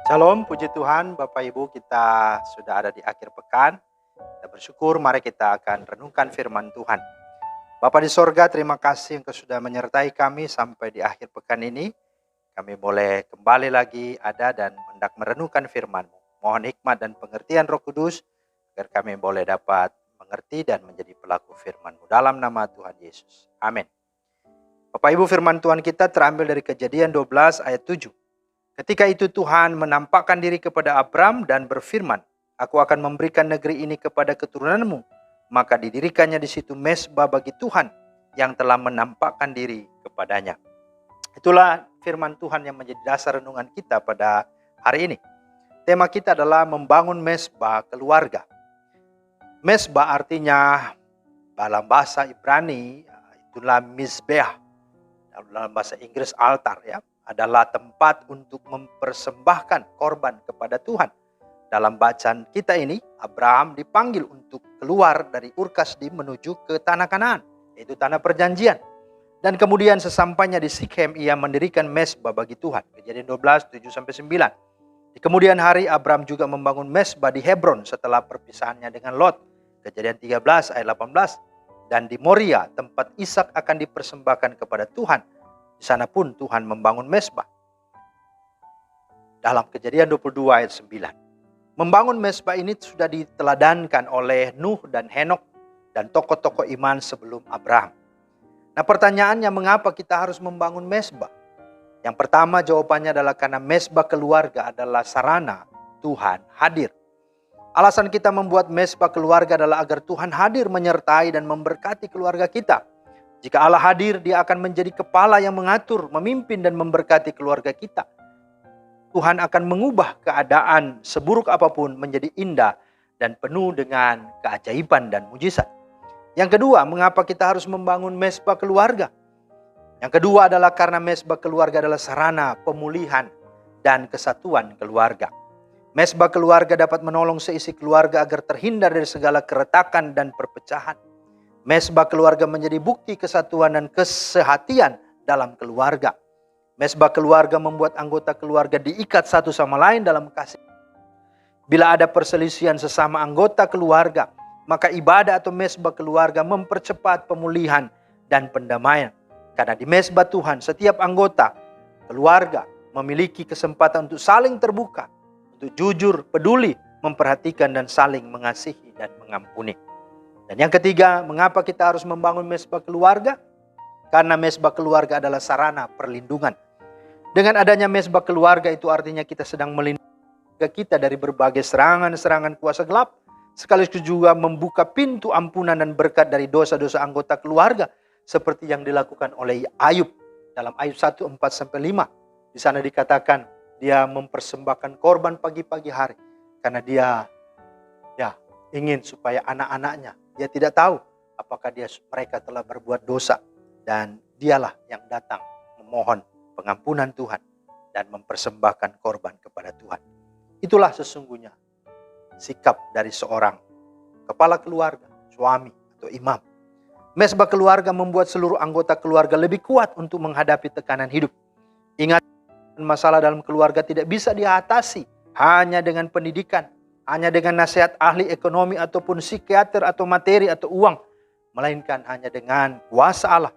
Shalom, puji Tuhan, Bapak Ibu, kita sudah ada di akhir pekan. Kita bersyukur, mari kita akan renungkan firman Tuhan. Bapa di sorga, terima kasih Engkau sudah menyertai kami sampai di akhir pekan ini. Kami boleh kembali lagi ada dan hendak merenungkan firman-Mu. Mohon hikmat dan pengertian Roh Kudus, agar kami boleh dapat mengerti dan menjadi pelaku firman-Mu. Dalam nama Tuhan Yesus. Amin. Bapak Ibu, firman Tuhan kita terambil dari Kejadian 12 ayat 7. Ketika itu Tuhan menampakkan diri kepada Abram dan berfirman, "Aku akan memberikan negeri ini kepada keturunanmu." Maka didirikannya di situ mezbah bagi Tuhan yang telah menampakkan diri kepadanya. Itulah firman Tuhan yang menjadi dasar renungan kita pada hari ini. Tema kita adalah membangun mezbah keluarga. Mezbah artinya dalam bahasa Ibrani itulah mizbeah. Dalam bahasa Inggris altar ya. Adalah tempat untuk mempersembahkan korban kepada Tuhan. Dalam bacaan kita ini, Abraham dipanggil untuk keluar dari Ur Kasdim menuju ke tanah Kanaan, yaitu tanah perjanjian. Dan kemudian sesampainya di Sikhem, ia mendirikan mezbah bagi Tuhan. Kejadian 12, 7-9. Di kemudian hari, Abraham juga membangun mezbah di Hebron setelah perpisahannya dengan Lot. Kejadian 13 ayat 18. Dan di Moria, tempat Ishak akan dipersembahkan kepada Tuhan. Di sana pun Tuhan membangun mezbah. Dalam Kejadian 22 ayat 9. Membangun mezbah ini sudah diteladankan oleh Nuh dan Henok dan tokoh-tokoh iman sebelum Abraham. Nah, pertanyaannya, mengapa kita harus membangun mezbah? Yang pertama jawabannya adalah karena mezbah keluarga adalah sarana Tuhan hadir. Alasan kita membuat mezbah keluarga adalah agar Tuhan hadir menyertai dan memberkati keluarga kita. Jika Allah hadir, Dia akan menjadi kepala yang mengatur, memimpin dan memberkati keluarga kita. Tuhan akan mengubah keadaan seburuk apapun menjadi indah dan penuh dengan keajaiban dan mujizat. Yang kedua, mengapa kita harus membangun mezbah keluarga? Yang kedua adalah karena mezbah keluarga adalah sarana pemulihan dan kesatuan keluarga. Mezbah keluarga dapat menolong seisi keluarga agar terhindar dari segala keretakan dan perpecahan. Mezbah keluarga menjadi bukti kesatuan dan kesehatian dalam keluarga. Mezbah keluarga membuat anggota keluarga diikat satu sama lain dalam kasih. Bila ada perselisihan sesama anggota keluarga, maka ibadah atau mezbah keluarga mempercepat pemulihan dan pendamaian. Karena di mezbah Tuhan, setiap anggota keluarga memiliki kesempatan untuk saling terbuka, untuk jujur, peduli, memperhatikan dan saling mengasihi dan mengampuni. Dan yang ketiga, mengapa kita harus membangun mezbah keluarga? Karena mezbah keluarga adalah sarana perlindungan. Dengan adanya mezbah keluarga itu artinya kita sedang melindungi kita dari berbagai serangan-serangan kuasa gelap, sekaligus juga membuka pintu ampunan dan berkat dari dosa-dosa anggota keluarga, seperti yang dilakukan oleh Ayub dalam Ayub 1:4-5. Di sana dikatakan dia mempersembahkan korban pagi-pagi hari karena dia ingin supaya anak-anaknya, dia tidak tahu apakah mereka telah berbuat dosa, dan dialah yang datang memohon pengampunan Tuhan dan mempersembahkan korban kepada Tuhan. Itulah sesungguhnya sikap dari seorang kepala keluarga, suami atau imam. Mezbah keluarga membuat seluruh anggota keluarga lebih kuat untuk menghadapi tekanan hidup. Ingat, masalah dalam keluarga tidak bisa diatasi hanya dengan pendidikan, hanya dengan nasihat ahli ekonomi ataupun psikiater atau materi atau uang, melainkan hanya dengan kuasa Allah.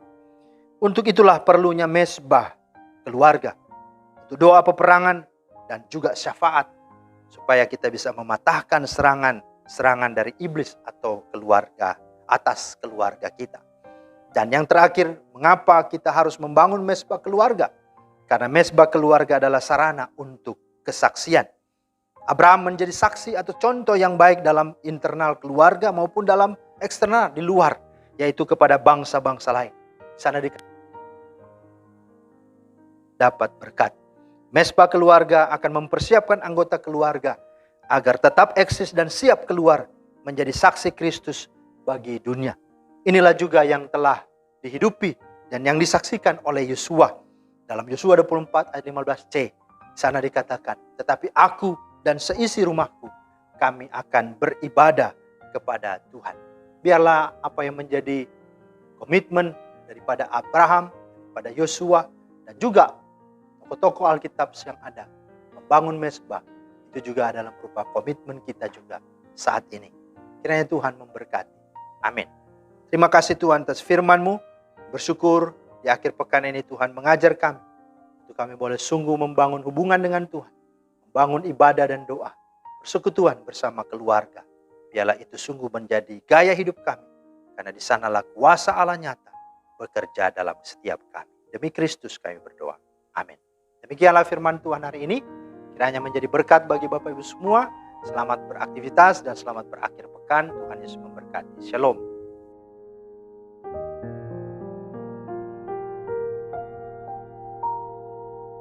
Untuk itulah perlunya mezbah keluarga, untuk doa peperangan dan juga syafaat, supaya kita bisa mematahkan serangan dari iblis atau keluarga, atas keluarga kita. Dan yang terakhir, mengapa kita harus membangun mezbah keluarga? Karena mezbah keluarga adalah sarana untuk kesaksian. Abraham menjadi saksi atau contoh yang baik dalam internal keluarga maupun dalam eksternal, di luar, yaitu kepada bangsa-bangsa lain. Sana dapat berkat. Mezbah keluarga akan mempersiapkan anggota keluarga agar tetap eksis dan siap keluar menjadi saksi Kristus bagi dunia. Inilah juga yang telah dihidupi dan yang disaksikan oleh Yosua. Dalam Yosua 24 ayat 15c, sana dikatakan, "Tetapi aku dan seisi rumahku, kami akan beribadah kepada Tuhan." Biarlah apa yang menjadi komitmen daripada Abraham, pada Yosua, dan juga tokoh-tokoh Alkitab yang ada, membangun mesbah, itu juga adalah berupa komitmen kita juga saat ini. Kiranya Tuhan memberkati. Amin. Terima kasih Tuhan atas firman-Mu. Bersyukur di akhir pekan ini Tuhan mengajar kami, untuk kami boleh sungguh membangun hubungan dengan Tuhan, membangun ibadah dan doa, bersekutuan bersama keluarga. Biarlah itu sungguh menjadi gaya hidup kami, karena di sanalah kuasa Allah nyata bekerja dalam setiap kami. Demi Kristus kami berdoa. Amin. Demikianlah firman Tuhan hari ini. Kiranya menjadi berkat bagi Bapak Ibu semua. Selamat beraktivitas dan selamat berakhir pekan. Tuhan Yesus memberkati. Shalom.